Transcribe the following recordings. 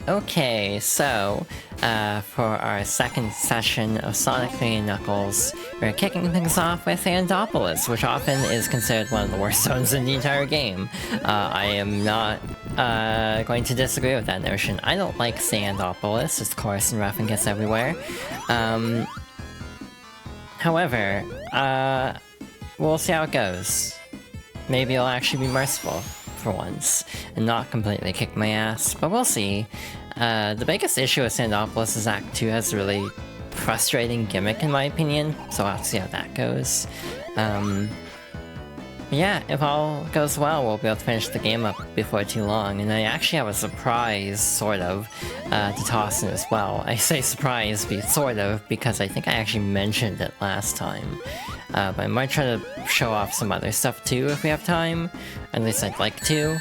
Okay, so, for our second session of Sonic 3 and Knuckles, we're kicking things off with Sandopolis, which often is considered one of the worst zones in the entire game. I am not, going to disagree with that notion. I don't like Sandopolis, it's coarse and rough and gets everywhere. However, we'll see how it goes. Maybe I'll actually be merciful for once, and not completely kick my ass, but we'll see. The biggest issue with Sandopolis is Act 2 has a really frustrating gimmick in my opinion, so I'll have to see how that goes. Yeah, if all goes well, we'll be able to finish the game up before too long, and I actually have a surprise, sort of, to toss in as well. I say surprise, sort of, because I think I actually mentioned it last time. But I might try to show off some other stuff too if we have time. At least I'd like to.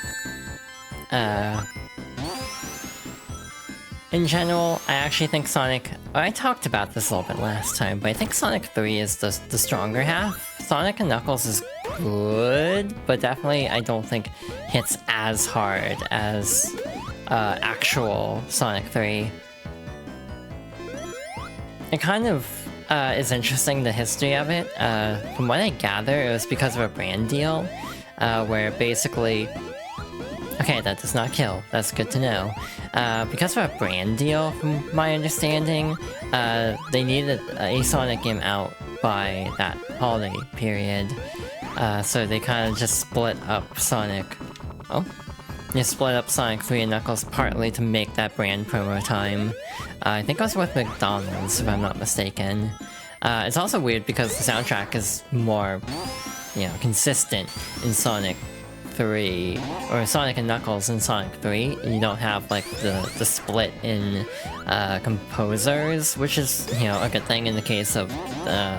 In general, I actually think Sonic... I talked about this a little bit last time, but I think Sonic 3 is the stronger half. Sonic and Knuckles is good, but definitely I don't think hits as hard as actual Sonic 3. It kind of is interesting, the history of it. From what I gather, it was because of a brand deal, where basically... Okay, that does not kill. That's good to know. Because of a brand deal, from my understanding, they needed a Sonic game out by that holiday period. So they kind of just split up Sonic... Oh? They split up Sonic 3 and Knuckles partly to make that brand promo time. I think it was with McDonald's, if I'm not mistaken. It's also weird because the soundtrack is more, consistent in Sonic 3, or Sonic and Knuckles in Sonic 3. You don't have, like, the split in composers, which is, a good thing in the case of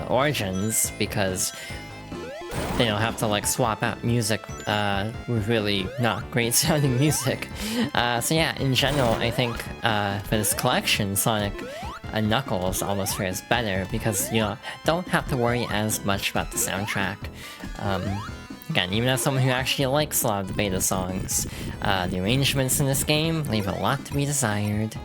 Origins, because they don't have to, like, swap out music with really not great sounding music. So yeah, in general, I think for this collection, Sonic and Knuckles almost fares better, because you don't have to worry as much about the soundtrack. Again, even as someone who actually likes a lot of the beta songs, the arrangements in this game leave a lot to be desired.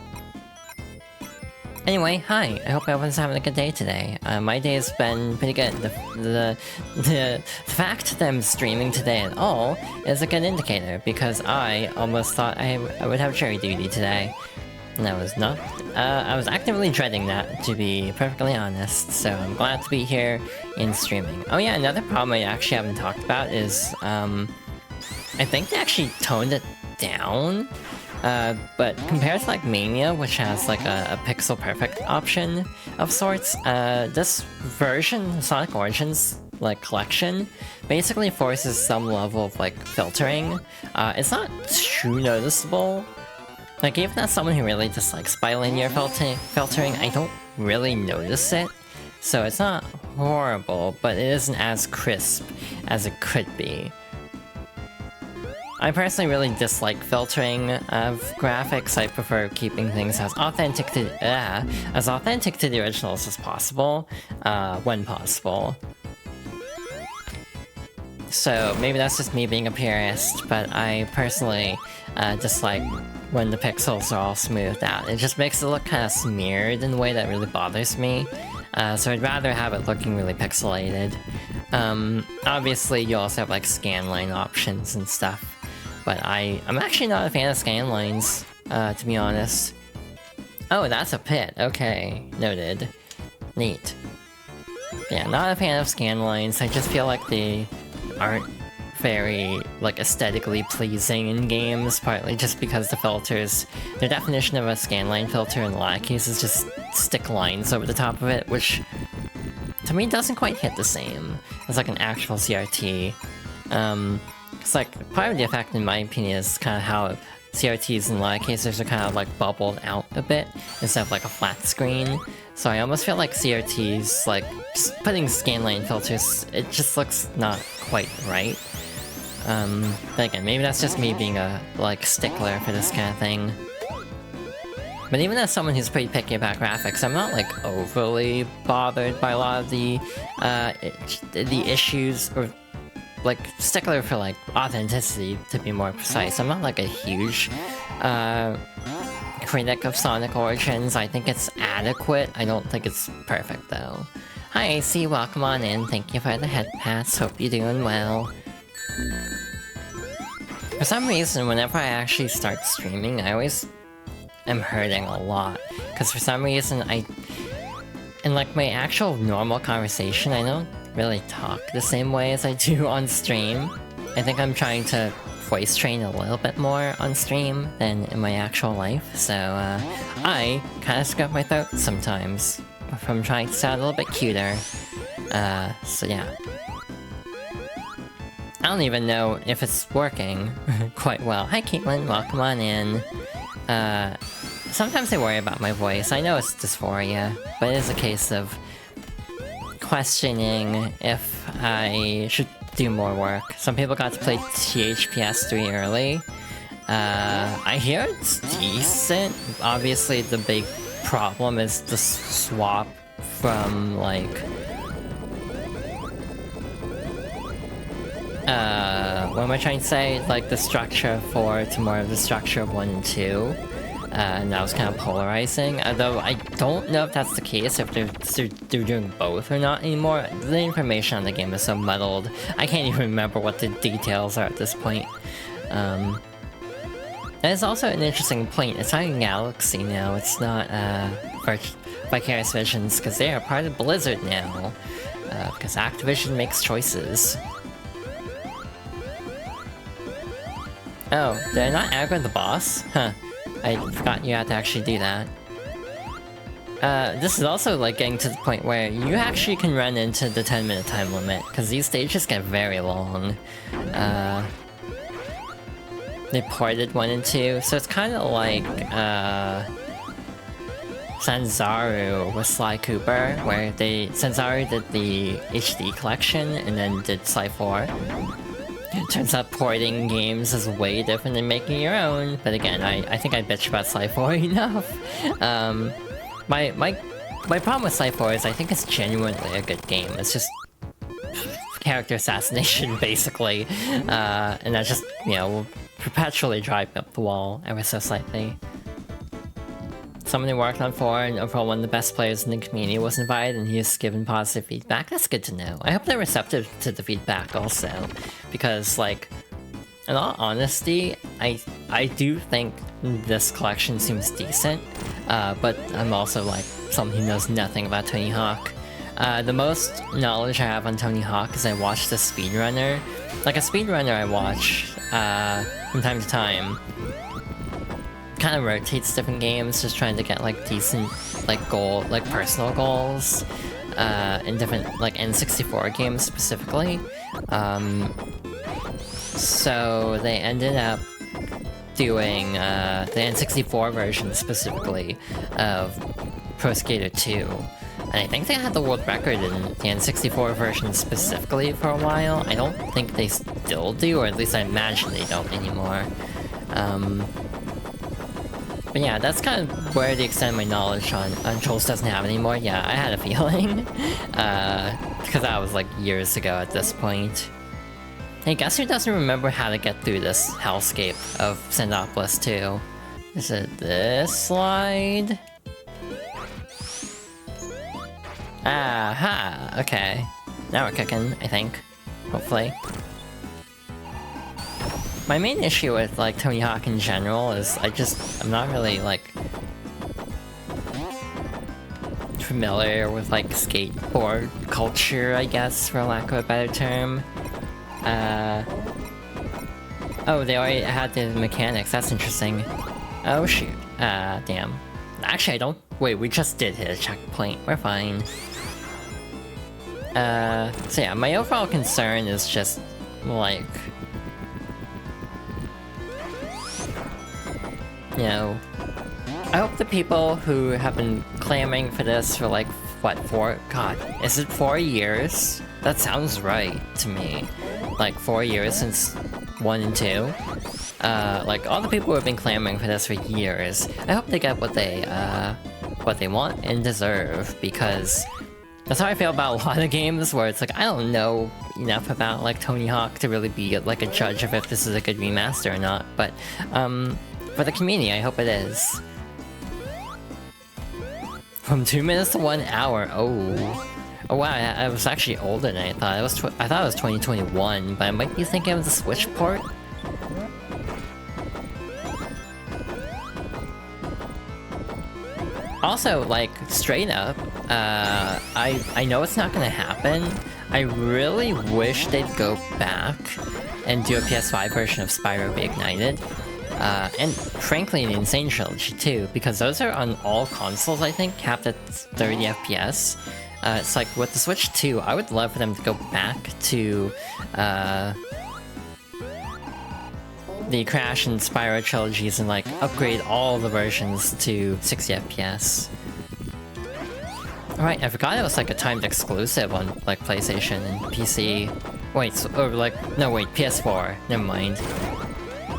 Anyway, hi, I hope everyone's having a good day today. My day has been pretty good. The fact that I'm streaming today at all is a good indicator, because I almost thought I would have jury duty today. And I was not. I was actively dreading that, to be perfectly honest, so I'm glad to be here in streaming. Oh yeah, another problem I actually haven't talked about is, I think they actually toned it down. But compared to, like, Mania, which has, like, a pixel perfect option of sorts, this version, Sonic Origins, like, collection, basically forces some level of, like, filtering. It's not too noticeable. Like, even as someone who really dislikes bilinear filtering, I don't really notice it. So it's not horrible, but it isn't as crisp as it could be. I personally really dislike filtering of graphics. I prefer keeping things as authentic to the originals as possible, when possible. So maybe that's just me being a purist, but I personally dislike when the pixels are all smoothed out. It just makes it look kind of smeared in a way that really bothers me. So I'd rather have it looking really pixelated. Obviously you also have, like, scanline options and stuff. But I'm actually not a fan of scanlines, to be honest. Oh, that's a pit. Okay, noted. Neat. Yeah, not a fan of scanlines. I just feel like they aren't very, like, aesthetically pleasing in games, partly just because the filters... Their definition of a scanline filter in a lot of cases just stick lines over the top of it, which, to me, doesn't quite hit the same as, like, an actual CRT. It's like, part of the effect, in my opinion, is kind of how CRTs in a lot of cases are kind of, like, bubbled out a bit, instead of, like, a flat screen. So I almost feel like CRTs, like, just putting scanline filters, it just looks not quite right. But again, maybe that's just me being a, like, stickler for this kind of thing. But even as someone who's pretty picky about graphics, I'm not, like, overly bothered by a lot of the issues, or, like, stickler for, like, authenticity, to be more precise. I'm not, like, a huge critic of Sonic Origins. I think it's adequate. I don't think it's perfect, though. Hi, AC, welcome on in. Thank you for the head pass. Hope you're doing well. For some reason, whenever I actually start streaming, I always am hurting a lot. Because for some reason, in like my actual normal conversation, I don't really talk the same way as I do on stream. I think I'm trying to voice train a little bit more on stream than in my actual life, so I kind of scrub my throat sometimes from trying to sound a little bit cuter. So yeah. I don't even know if it's working quite well. Hi Caitlin, welcome on in. Sometimes I worry about my voice. I know it's dysphoria, but it is a case of questioning if I should do more work. Some people got to play THPS 3 early. I hear it's decent. Obviously the big problem is the swap from like... what am I trying to say? Like the structure of 4 to more of the structure of 1 and 2. And that was kind of polarizing, although I don't know if that's the case, if they're doing both or not anymore. The information on the game is so muddled, I can't even remember what the details are at this point. And it's also an interesting point, it's not in Galaxy now, it's not Vicarious Visions, because they are part of Blizzard now, because Activision makes choices. Oh, did I not aggro the boss? Huh. I forgot you had to actually do that. This is also like getting to the point where you actually can run into the 10-minute time limit, because these stages get very long. They ported 1 and 2, so it's kind of like Sanzaru with Sly Cooper, where Sanzaru did the HD collection and then did Sly 4. Turns out porting games is way different than making your own, but again, I think I bitch about Sly 4 enough. My problem with Sly 4 is I think it's genuinely a good game. It's just character assassination, basically, and that just, you know, will perpetually drive up the wall ever so slightly. Someone who worked on 4 and overall one of the best players in the community was invited and he was given positive feedback. That's good to know. I hope they're receptive to the feedback also, because like, in all honesty, I do think this collection seems decent, but I'm also like someone who knows nothing about Tony Hawk. The most knowledge I have on Tony Hawk is I watched a speedrunner. Like a speedrunner I watch from time to time kind of rotates different games, just trying to get like decent like personal goals in different like N64 games specifically. So they ended up doing the N64 version specifically of Pro Skater 2. And I think they had the world record in the N64 version specifically for a while. I don't think they still do, or at least I imagine they don't anymore. But yeah, that's kind of where the extent of my knowledge on Trolls doesn't have anymore. Yeah, I had a feeling. Because that was like years ago at this point. Hey, guess who doesn't remember how to get through this hellscape of Sandopolis 2? Is it this slide? Aha, okay. Now we're cooking, I think. Hopefully. My main issue with like Tony Hawk in general is I'm not really like familiar with like skateboard culture, I guess, for lack of a better term. Oh, they already had the mechanics, that's interesting. Oh shoot, damn. Actually I don't, wait, we just did hit a checkpoint, we're fine. So yeah, my overall concern is just like, you know, I hope the people who have been clamoring for this for like, what, is it 4 years? That sounds right to me. Like 4 years since 1 and 2. Like all the people who have been clamoring for this for years, I hope they get what they want and deserve, because that's how I feel about a lot of games where it's like, I don't know enough about like Tony Hawk to really be like a judge of if this is a good remaster or not, but for the community, I hope it is. From 2 minutes to 1 hour. Oh. Oh wow, I was actually older than I thought. I thought it was 2021, but I might be thinking of the Switch port. Also, like, straight up, I know it's not gonna happen. I really wish they'd go back and do a PS5 version of Spyro Reignited. And frankly, the Insane Trilogy too, because those are on all consoles, I think, capped at 30 FPS. It's like, with the Switch 2, I would love for them to go back to, the Crash and Spyro trilogies and, like, upgrade all the versions to 60 FPS. Alright, I forgot it was, like, a timed exclusive on, like, PlayStation and PC. Wait, so, or, like, no, wait, PS4. Never mind.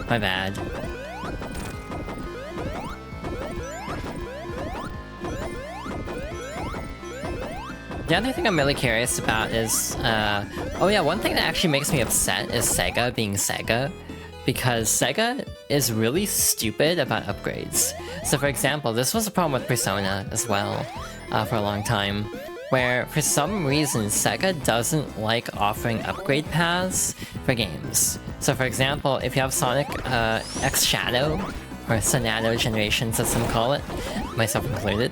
My bad. The other thing I'm really curious about is, oh yeah, one thing that actually makes me upset is Sega being Sega. Because Sega is really stupid about upgrades. So for example, this was a problem with Persona as well, for a long time, where for some reason Sega doesn't like offering upgrade paths for games. So for example, if you have Sonic X Shadow, or Sonato Generations as some call it, myself included,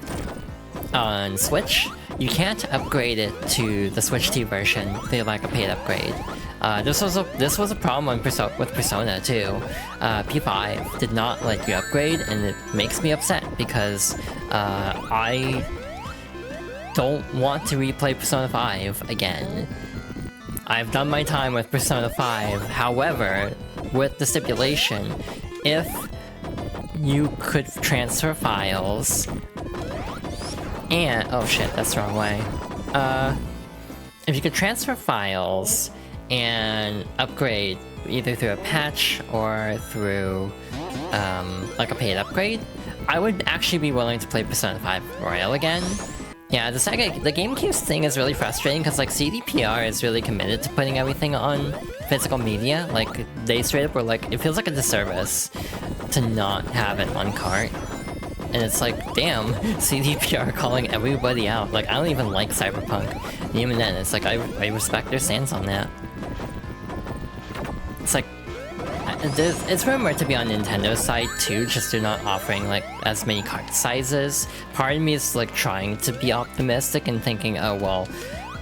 on Switch, you can't upgrade it to the Switch 2 version through like a paid upgrade. This was a problem with Persona too. P5 did not let you upgrade, and it makes me upset because I don't want to replay Persona 5 again. I've done my time with Persona 5, however, with the stipulation, if you could transfer files and... oh shit, that's the wrong way. If you could transfer files and upgrade either through a patch or through like a paid upgrade, I would actually be willing to play Persona 5 Royal again. Yeah, the GameCube's thing is really frustrating because like CDPR is really committed to putting everything on physical media. Like they straight up were like, it feels like a disservice to not have it on cart. And it's like, damn, CDPR calling everybody out. Like, I don't even like Cyberpunk. And even then, it's like, I respect their stance on that. It's like, it's rumored to be on Nintendo's side too, just they're not offering like as many cart sizes. Part of me is like trying to be optimistic and thinking, oh well,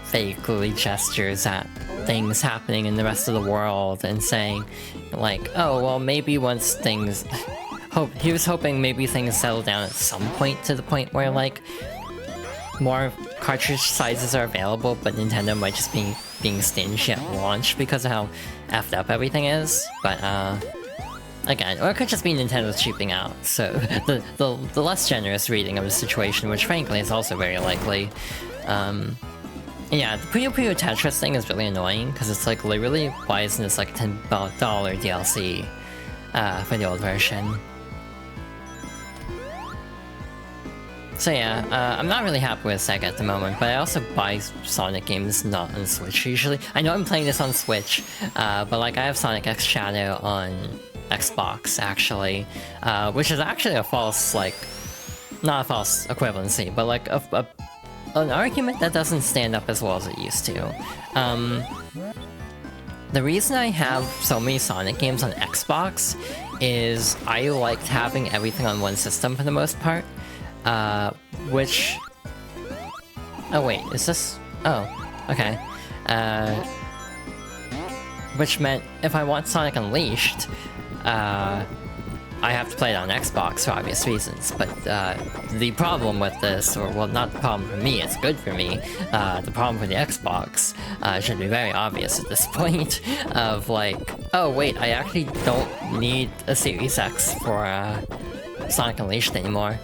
vaguely gestures at things happening in the rest of the world and saying like, oh well, maybe once things... he was hoping maybe things settle down at some point to the point where like more cartridge sizes are available, but Nintendo might just be being stingy at launch because of how effed up everything is. But again, or it could just be Nintendo's cheaping out. So the less generous reading of the situation, which frankly is also very likely. Yeah, the Puyo Puyo Tetris thing is really annoying because it's like literally, why isn't this like a $10 DLC for the old version? So yeah, I'm not really happy with Sega at the moment, but I also buy Sonic games not on Switch usually. I know I'm playing this on Switch, but like I have Sonic X Shadow on Xbox actually, which is actually a false, like, not a false equivalency, but like an argument that doesn't stand up as well as it used to. The reason I have so many Sonic games on Xbox is I liked having everything on one system for the most part. Which... oh wait, is this... oh, okay. Which meant if I want Sonic Unleashed, I have to play it on Xbox for obvious reasons, but the problem with this, or well, not the problem for me, it's good for me, the problem for the Xbox should be very obvious at this point, of like, oh wait, I actually don't need a Series X for Sonic Unleashed anymore.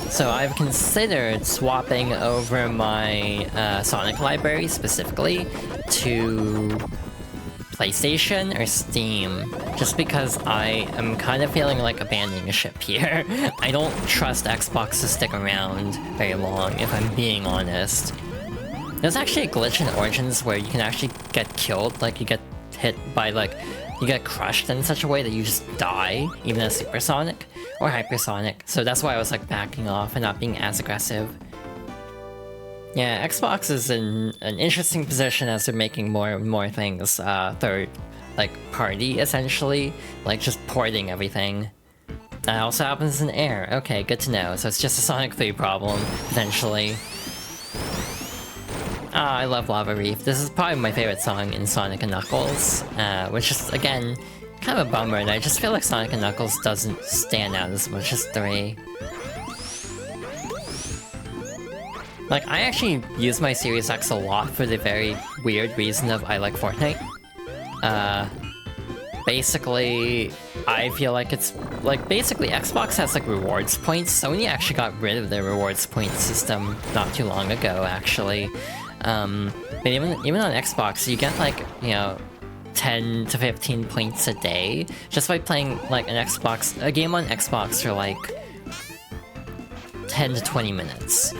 So I've considered swapping over my Sonic library specifically to PlayStation or Steam, just because I am kind of feeling like abandoning a ship here. I don't trust Xbox to stick around very long, if I'm being honest. There's actually a glitch in Origins where you can actually get killed, like you get hit by like, you get crushed in such a way that you just die, even as supersonic or hypersonic. So that's why I was like backing off and not being as aggressive. Yeah, Xbox is in an interesting position as they're making more and more things third, like, party, essentially. Like, just porting everything. That also happens in Air. Okay, good to know. So it's just a Sonic 3 problem, potentially. I love Lava Reef. This is probably my favorite song in Sonic & Knuckles, which is, again, kind of a bummer, and I just feel like Sonic & Knuckles doesn't stand out as much as 3. Like, I actually use my Series X a lot for the very weird reason of I like Fortnite. Basically, I feel like it's, like, basically Xbox has, like, rewards points. Sony actually got rid of their rewards point system not too long ago, actually. But even on Xbox, you get, like, you know, 10 to 15 points a day just by playing, like, a game on Xbox for, like, 10 to 20 minutes.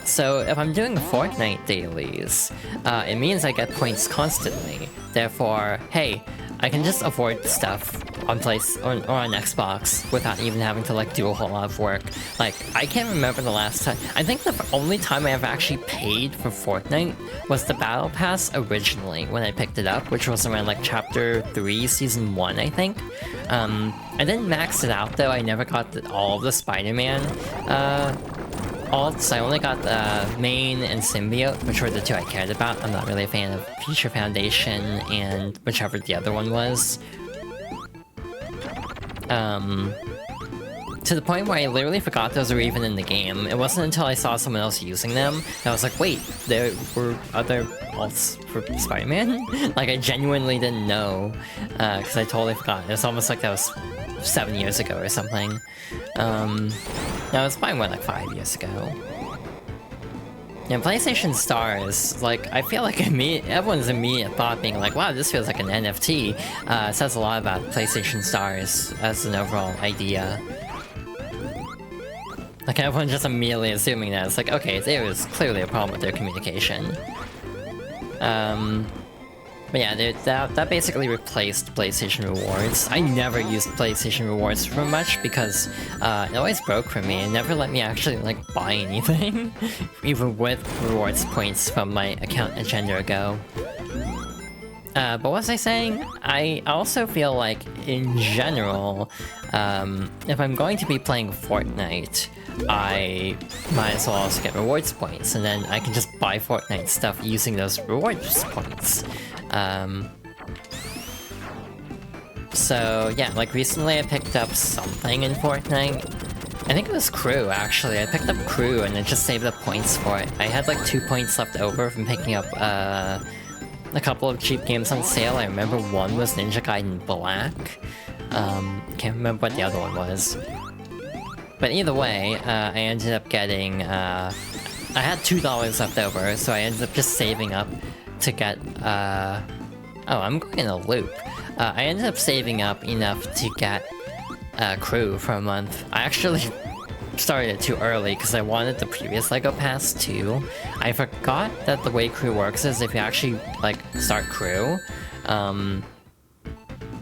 So if I'm doing Fortnite dailies, it means I get points constantly. Therefore, hey, I can just afford stuff on or on Xbox without even having to like do a whole lot of work. Like, I can't remember the last time. I think the only time I ever actually paid for Fortnite was the Battle Pass originally when I picked it up, which was around like Chapter 3, Season 1, I think. I didn't max it out though. I never got all of the Spider-Man alts. I only got the main and symbiote, which were the two I cared about. I'm not really a fan of Future Foundation and whichever the other one was. To the point where I literally forgot those were even in the game. It wasn't until I saw someone else using them that I was like, wait, there were other alts for Spider-Man? Like, I genuinely didn't know, because I totally forgot. It's almost like that was 7 years ago or something. No, it's probably more like 5 years ago. Yeah, PlayStation Stars, like, I feel like everyone's immediate thought being like, wow, this feels like an NFT, says a lot about PlayStation Stars as an overall idea. Like, everyone's just immediately assuming that. It's like, okay, there is clearly a problem with their communication. But yeah, that basically replaced PlayStation Rewards. I never used PlayStation Rewards for much because it always broke for me. It never let me actually, like, buy anything, even with rewards points from my account a gender ago. But what was I saying? I also feel like, in general, if I'm going to be playing Fortnite, I might as well also get rewards points, and then I can just buy Fortnite stuff using those rewards points. So yeah, like recently I picked up something in Fortnite. I think it was Crew, actually. I picked up Crew and it just saved up points for it. I had like 2 points left over from picking up a couple of cheap games on sale. I remember one was Ninja Gaiden Black. Can't remember what the other one was. But either way, I ended up getting, I had $2 left over, so I ended up just saving up to get, oh, I'm going in a loop. I ended up saving up enough to get Crew for a month. I actually started it too early because I wanted the previous LEGO Pass too. I forgot that the way Crew works is if you actually, like, start Crew,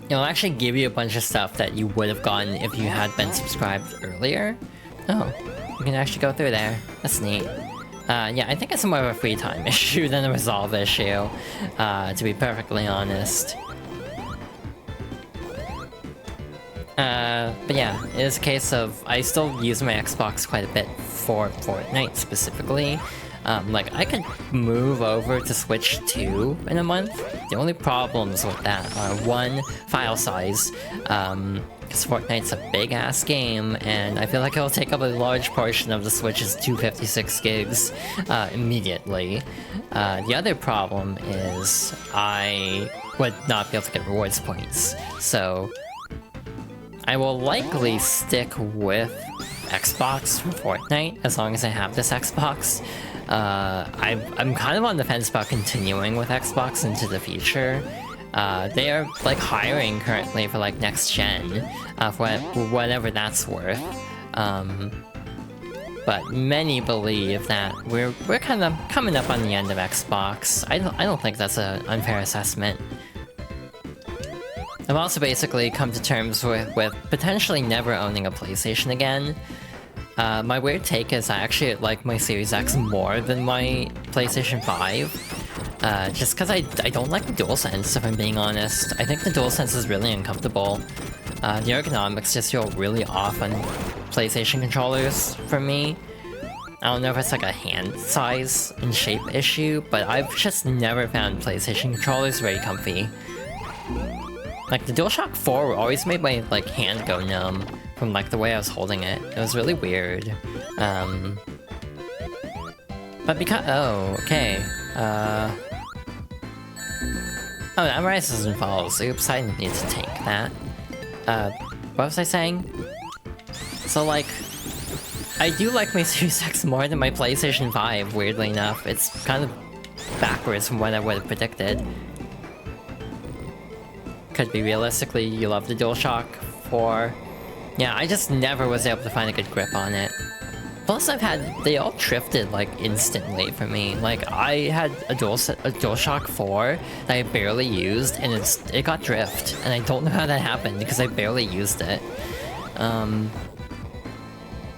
it'll actually give you a bunch of stuff that you would have gotten if you had been subscribed earlier. Oh, you can actually go through there. That's neat. Yeah, I think it's more of a free time issue than a resolve issue, to be perfectly honest. But yeah, it is a case of I still use my Xbox quite a bit for Fortnite specifically. Like, I could move over to Switch 2 in a month. The only problems with that are, one, file size, because Fortnite's a big-ass game, and I feel like it'll take up a large portion of the Switch's 256 gigs immediately. The other problem is I would not be able to get rewards points, so I will likely stick with Xbox for Fortnite as long as I have this Xbox. I'm kind of on the fence about continuing with Xbox into the future. They are, like, hiring currently for, like, next gen, for whatever that's worth. But many believe that we're kind of coming up on the end of Xbox. I don't think that's an unfair assessment. I've also basically come to terms with potentially never owning a PlayStation again. My weird take is I actually like my Series X more than my PlayStation 5. Just because I don't like the DualSense, if I'm being honest. I think the DualSense is really uncomfortable. The ergonomics just feel really off on PlayStation controllers for me. I don't know if it's like a hand size and shape issue, but I've just never found PlayStation controllers very comfy. Like, the DualShock 4 always made my, like, hand go numb from, like, the way I was holding it. It was really weird. But because— oh, okay. Oh, that Rise doesn't follow. Oops, I didn't need to take that. What was I saying? So, like, I do like my Series X more than my PlayStation 5, weirdly enough. It's kind of backwards from what I would have predicted. Could be realistically, you love the DualShock 4. Yeah, I just never was able to find a good grip on it. Plus, they all drifted, like, instantly for me. Like, I had a DualShock 4 that I barely used, and it got drift. And I don't know how that happened, because I barely used it.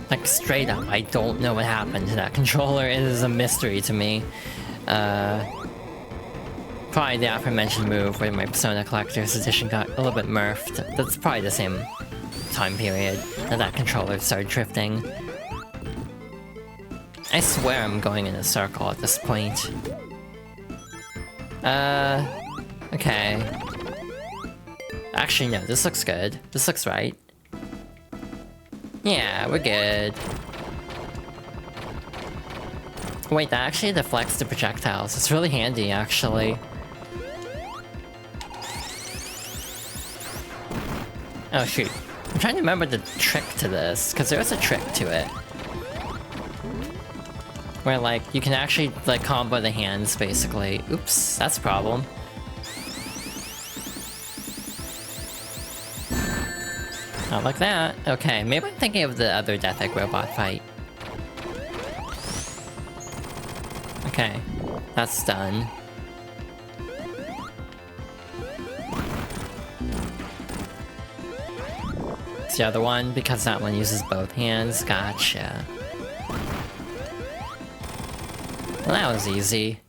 Like, straight up, I don't know what happened to that controller. It is a mystery to me. Probably the aforementioned move where my Persona Collector's Edition got a little bit murphed. That's probably the same time period that controller started drifting. I swear I'm going in a circle at this point. Okay. Actually, no, this looks good. This looks right. Yeah, we're good. Wait, that actually deflects the projectiles. It's really handy, actually. Oh shoot. I'm trying to remember the trick to this, because there is a trick to it. Where, like, you can actually, like, combo the hands, basically. Oops, that's a problem. Not like that. Okay, maybe I'm thinking of the other Death Egg robot fight. Okay, that's done. It's the other one, because that one uses both hands. Gotcha. Well, that was easy.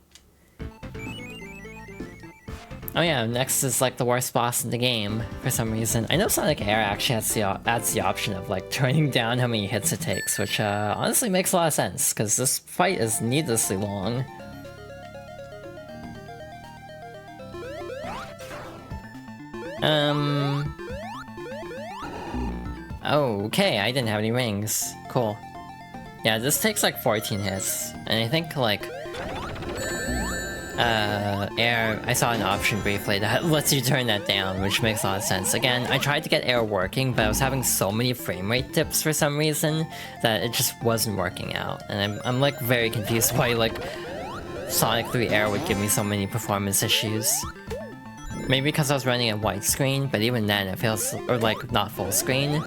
Oh yeah, next is like the worst boss in the game, for some reason. I know Sonic Air actually adds the option of like turning down how many hits it takes, which honestly makes a lot of sense, because this fight is needlessly long. Oh, okay, I didn't have any rings. Cool. Yeah, this takes like 14 hits, and I think like air, I saw an option briefly that lets you turn that down, which makes a lot of sense. Again, I tried to get air working, but I was having so many frame rate dips for some reason that it just wasn't working out. And I'm like very confused why like Sonic 3 Air would give me so many performance issues. Maybe because I was running a widescreen, but even then it feels, or like not full screen.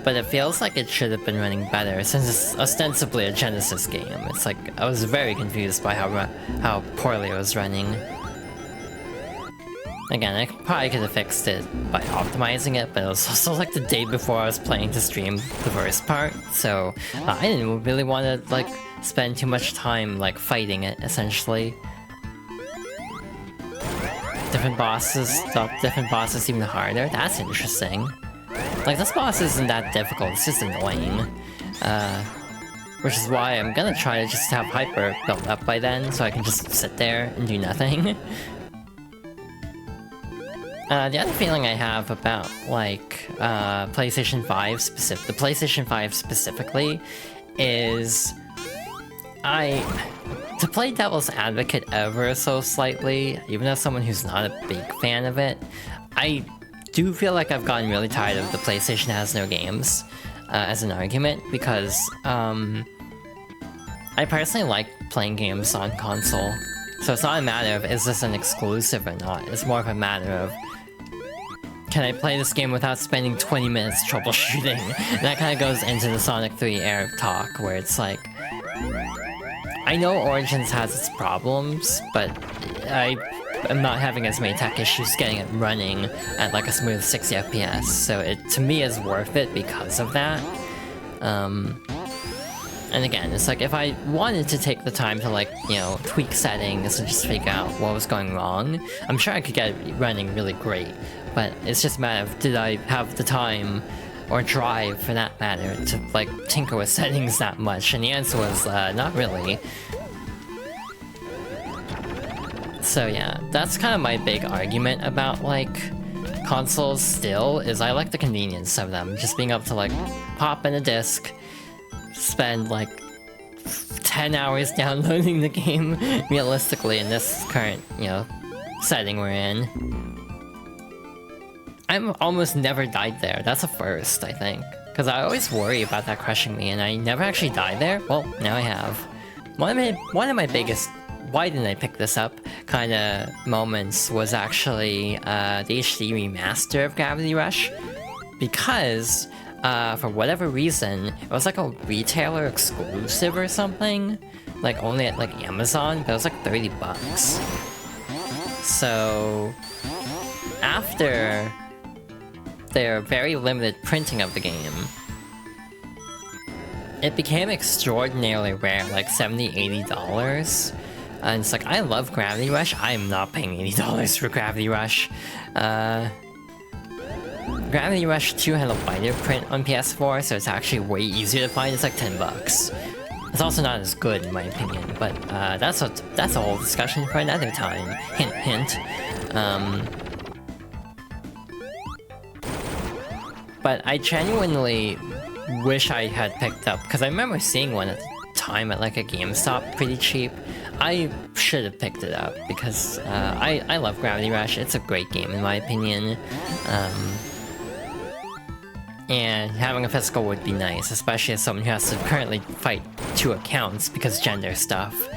But it feels like it should have been running better, since it's ostensibly a Genesis game. It's like, I was very confused by how poorly it was running. Again, I probably could have fixed it by optimizing it, but it was also like the day before I was planning to stream the first part, so I didn't really want to like spend too much time like fighting it, essentially. Different bosses even harder? That's interesting. Like, this boss isn't that difficult, it's just annoying. Which is why I'm gonna try to just have Hyper built up by then, so I can just sit there and do nothing. The other feeling I have about, like, PlayStation 5 the PlayStation 5 specifically, is to play devil's advocate ever so slightly, even as someone who's not a big fan of it, I do feel like I've gotten really tired of the PlayStation has no games as an argument, because I personally like playing games on console. So it's not a matter of is this an exclusive or not, it's more of a matter of can I play this game without spending 20 minutes troubleshooting? And that kind of goes into the Sonic 3 Air talk, where it's like, I know Origins has its problems, but I I'm not having as many tech issues getting it running at like a smooth 60 FPS, so it to me is worth it because of that. And again, it's like if I wanted to take the time to like, you know, tweak settings and just figure out what was going wrong, I'm sure I could get it running really great. But it's just a matter of, did I have the time or drive, for that matter, to like tinker with settings that much? And the answer was not really. So yeah, that's kind of my big argument about like consoles still, is I like the convenience of them. Just being able to like pop in a disc, spend like 10 hours downloading the game realistically in this current, you know, setting we're in. I've almost never died there. That's a first, I think. Because I always worry about that crushing me, and I never actually died there. Well, now I have. One of my biggest why didn't I pick this up kind of moments was actually the HD remaster of Gravity Rush. Because for whatever reason, it was like a retailer exclusive or something. Like only at like Amazon, but it was like 30 bucks. So after their very limited printing of the game, it became extraordinarily rare, like $70–$80. And it's like, I love Gravity Rush, I am not paying $80 for Gravity Rush. Gravity Rush 2 had a wider print on PS4, so it's actually way easier to find. It's like 10 bucks. It's also not as good in my opinion, but that's a whole discussion for another time. Hint, hint. But I genuinely wish I had picked up, because I remember seeing one at the time at like a GameStop pretty cheap. I should have picked it up, because I love Gravity Rush. It's a great game in my opinion. And having a physical would be nice, especially as someone who has to currently fight 2 accounts because gender stuff.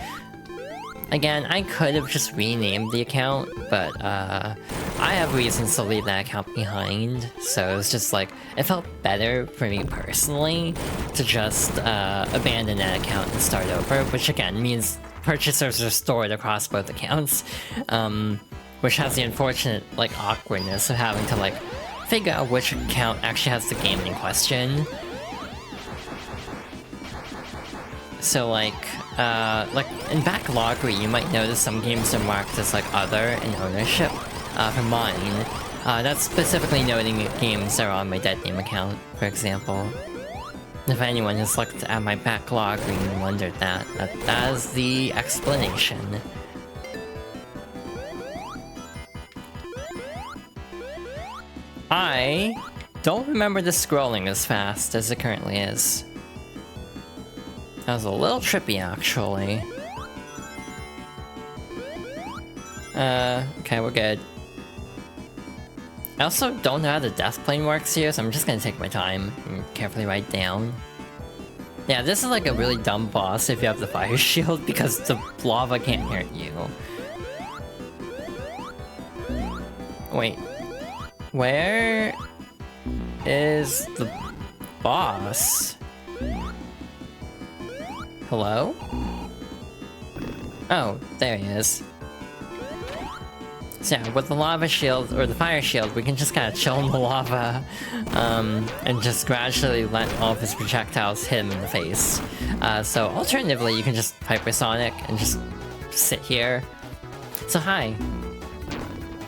Again, I could have just renamed the account, but I have reasons to leave that account behind, so it was just like, it felt better for me personally to just abandon that account and start over, which again means purchasers are stored across both accounts, which has the unfortunate like awkwardness of having to like figure out which account actually has the game in question. So like in Backloggery, you might notice some games are marked as like other in ownership. For mine, that's specifically noting games that are on my Dead Name account, for example. If anyone has looked at my Backloggery and wondered that is the explanation. I don't remember the scrolling as fast as it currently is. That was a little trippy, actually. Okay, we're good. I also don't know how the death plane works here, so I'm just gonna take my time and carefully write down. Yeah, this is like a really dumb boss if you have the fire shield, because the lava can't hurt you. Wait. Where is the boss? Hello? Oh, there he is. So yeah, with the lava shield, or the fire shield, we can just kind of chill in the lava, and just gradually let all of his projectiles hit him in the face. So alternatively, you can just hypersonic and just sit here. So hi.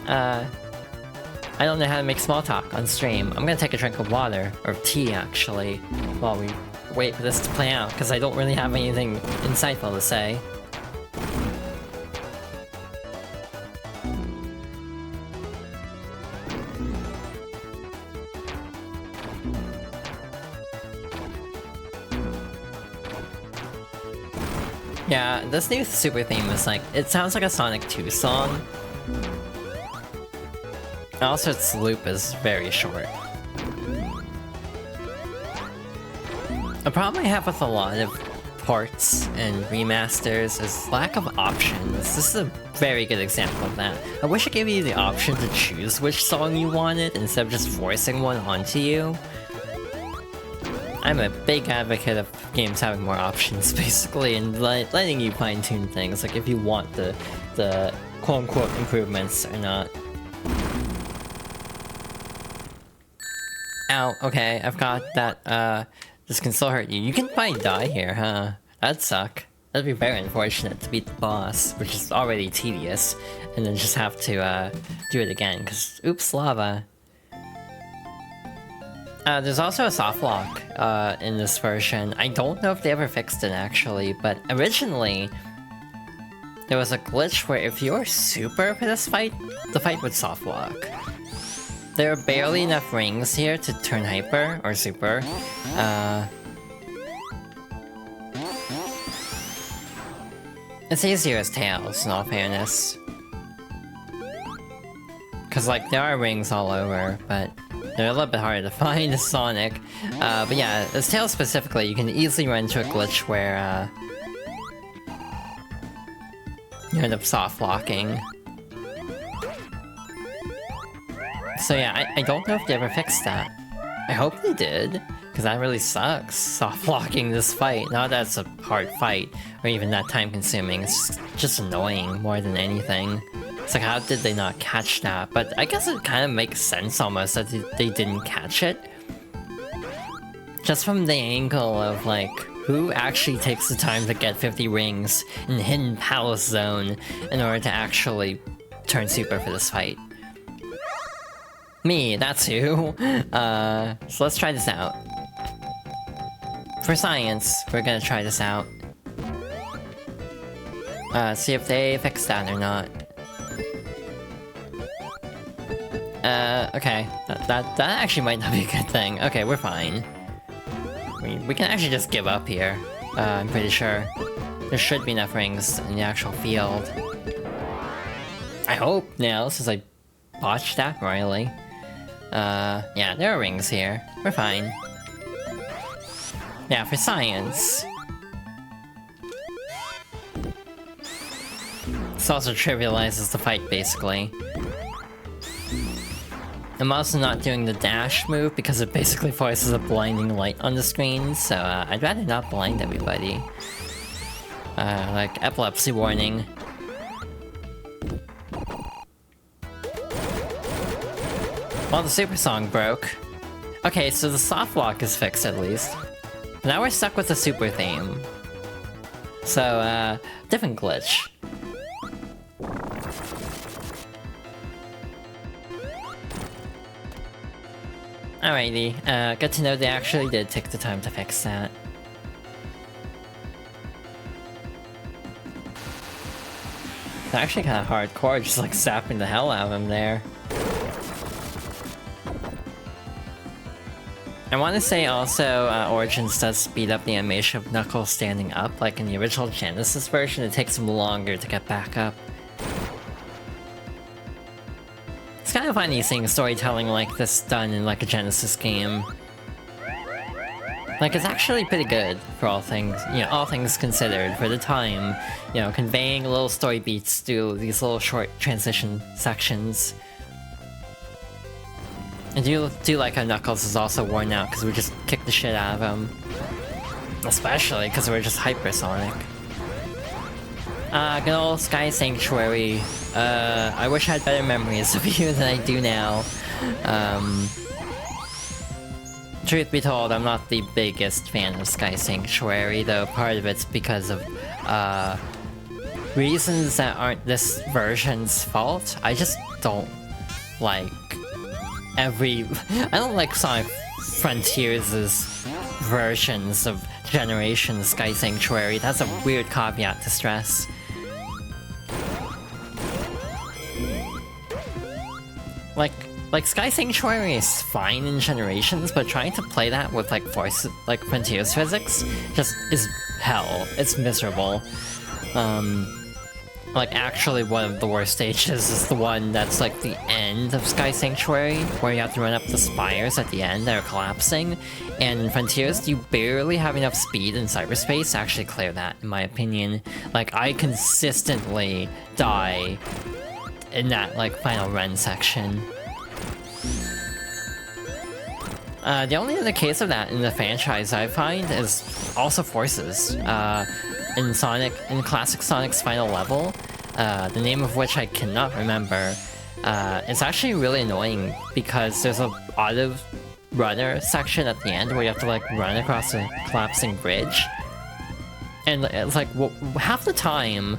I don't know how to make small talk on stream. I'm gonna take a drink of water, or tea actually, while we wait for this to play out, because I don't really have anything insightful to say. Yeah, this new super theme is like, it sounds like a Sonic 2 song. Also, its loop is very short. A problem I have with a lot of ports and remasters is lack of options. This is a very good example of that. I wish it gave you the option to choose which song you wanted instead of just forcing one onto you. I'm a big advocate of games having more options, basically, and letting you fine-tune things. Like, if you want the quote-unquote improvements or not. Ow, okay, I've got that, this can still hurt you. You can probably die here, huh? That'd suck. That'd be very unfortunate to beat the boss, which is already tedious, and then just have to, do it again, cause oops, lava. There's also a soft lock, in this version. I don't know if they ever fixed it, actually, but originally, there was a glitch where if you were super for this fight, the fight would soft lock. There are barely enough rings here to turn hyper, or super. It's easier as Tails, in all fairness. Cause like, there are rings all over, but they're a little bit harder to find as Sonic. But yeah, as Tails specifically, you can easily run into a glitch where, you end up soft locking. So yeah, I don't know if they ever fixed that. I hope they did, because that really sucks, soft locking this fight. Not that it's a hard fight, or even that time consuming, it's just annoying more than anything. It's like, how did they not catch that? But I guess it kind of makes sense almost that they didn't catch it. Just from the angle of like, who actually takes the time to get 50 rings in the Hidden Palace Zone in order to actually turn super for this fight? Me, that's who. So let's try this out. For science, we're gonna try this out. See if they fix that or not. Okay. That actually might not be a good thing. Okay, we're fine. We can actually just give up here. I'm pretty sure. There should be enough rings in the actual field. I hope now, since I botched that royally. Yeah, there are rings here. We're fine. Yeah, for science. This also trivializes the fight, basically. I'm also not doing the dash move because it basically forces a blinding light on the screen, so I'd rather not blind everybody. Like epilepsy warning. Well, the super song broke. Okay, so the soft lock is fixed at least. Now we're stuck with the super theme. So, different glitch. Alrighty, good to know they actually did take the time to fix that. It's actually kind of hardcore, just like zapping the hell out of him there. I want to say also, Origins does speed up the animation of Knuckles standing up, like in the original Genesis version, it takes him longer to get back up. It's kind of funny seeing storytelling like this done in like a Genesis game. Like, it's actually pretty good for all things, you know, all things considered for the time. You know, conveying little story beats through these little short transition sections. I do like how Knuckles is also worn out because we just kicked the shit out of him. Especially because we're just hypersonic. Good old Sky Sanctuary. I wish I had better memories of you than I do now. Truth be told, I'm not the biggest fan of Sky Sanctuary, though part of it's because of, reasons that aren't this version's fault. I just don't like I don't like Sonic Frontiers' versions of Generation Sky Sanctuary. That's a weird caveat to stress. Like Sky Sanctuary is fine in Generations, but trying to play that with like Frontiers physics just is hell. It's miserable. Like, actually one of the worst stages is the one that's like the end of Sky Sanctuary, where you have to run up the spires at the end that are collapsing, and in Frontiers, you barely have enough speed in cyberspace to actually clear that, in my opinion. Like, I consistently die in that, like, final run section. The only other case of that in the franchise I find is also Forces. In classic Sonic's final level, the name of which I cannot remember. It's actually really annoying because there's a auto runner section at the end where you have to like run across a collapsing bridge. And it's like, well, half the time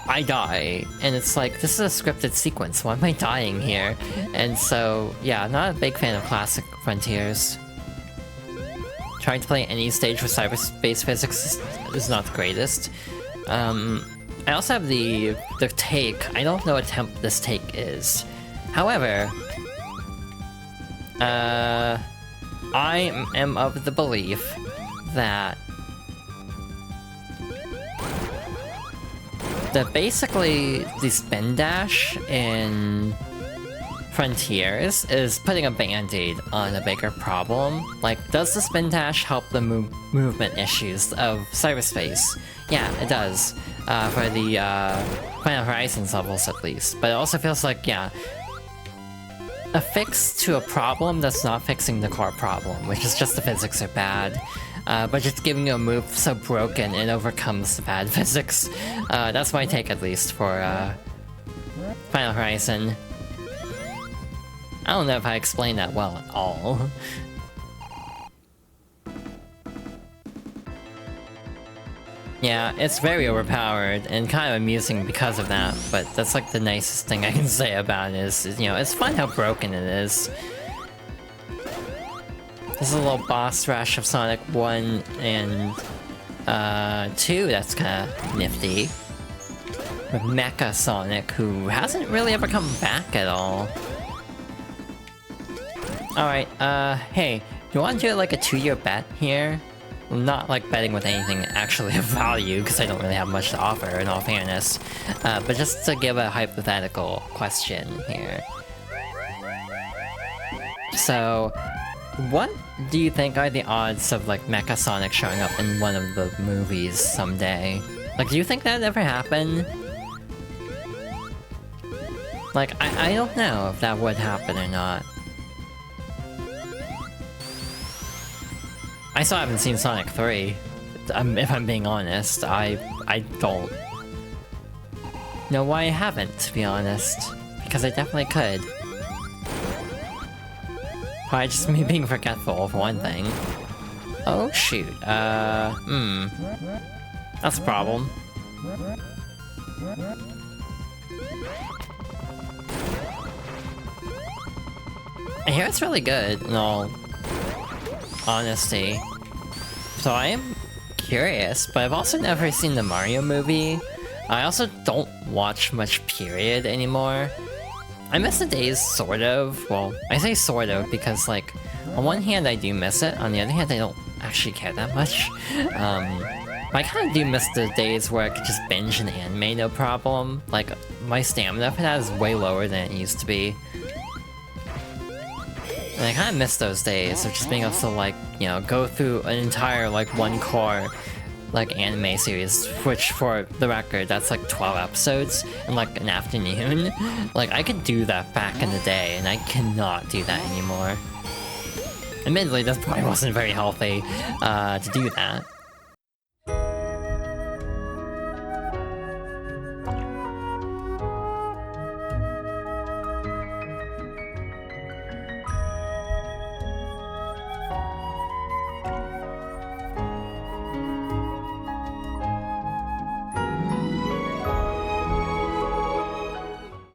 I die, and it's like, this is a scripted sequence, why am I dying here? And so, yeah, I'm not a big fan of classic Frontiers. Trying to play any stage with cyberspace physics is not the greatest. I also have the take. I don't know what temp this take is. However, I am of the belief that basically the spin dash in Frontiers is putting a band-aid on a bigger problem. Like, does the spin dash help the movement issues of cyberspace? Yeah, it does. For the Final Horizons levels at least. But it also feels like, yeah, a fix to a problem that's not fixing the core problem, which is just the physics are bad. But just giving you a move so broken it overcomes the bad physics. That's my take at least for Final Horizon. I don't know if I explained that well at all. Yeah, it's very overpowered and kind of amusing because of that, but that's like the nicest thing I can say about it is, you know, it's fun how broken it is. There's a little boss rush of Sonic 1 and 2 that's kind of nifty. With Mecha Sonic, who hasn't really ever come back at all. Alright, hey, you want to do like a 2-year bet here? I'm not like betting with anything actually of value, because I don't really have much to offer in all fairness. But just to give a hypothetical question here. So, what do you think are the odds of like Mecha Sonic showing up in one of the movies someday? Like, do you think that'd ever happen? Like, I don't know if that would happen or not. I still haven't seen Sonic 3. If I'm being honest, I don't know why I haven't, to be honest. Because I definitely could. Probably just me being forgetful, for one thing. Oh shoot, that's a problem. I hear it's really good, in all honesty. So I am curious, but I've also never seen the Mario movie. I also don't watch much period anymore. I miss the days, sort of. Well, I say sort of because, like, on one hand I do miss it, on the other hand I don't actually care that much. I kind of do miss the days where I could just binge an anime no problem. Like, my stamina for that is way lower than it used to be. And I kind of miss those days of just being able to, like, you know, go through an entire, like, one core, like, anime series, which, for the record, that's like 12 episodes in, like, an afternoon. Like, I could do that back in the day, and I cannot do that anymore. Admittedly, that probably wasn't very healthy, to do that.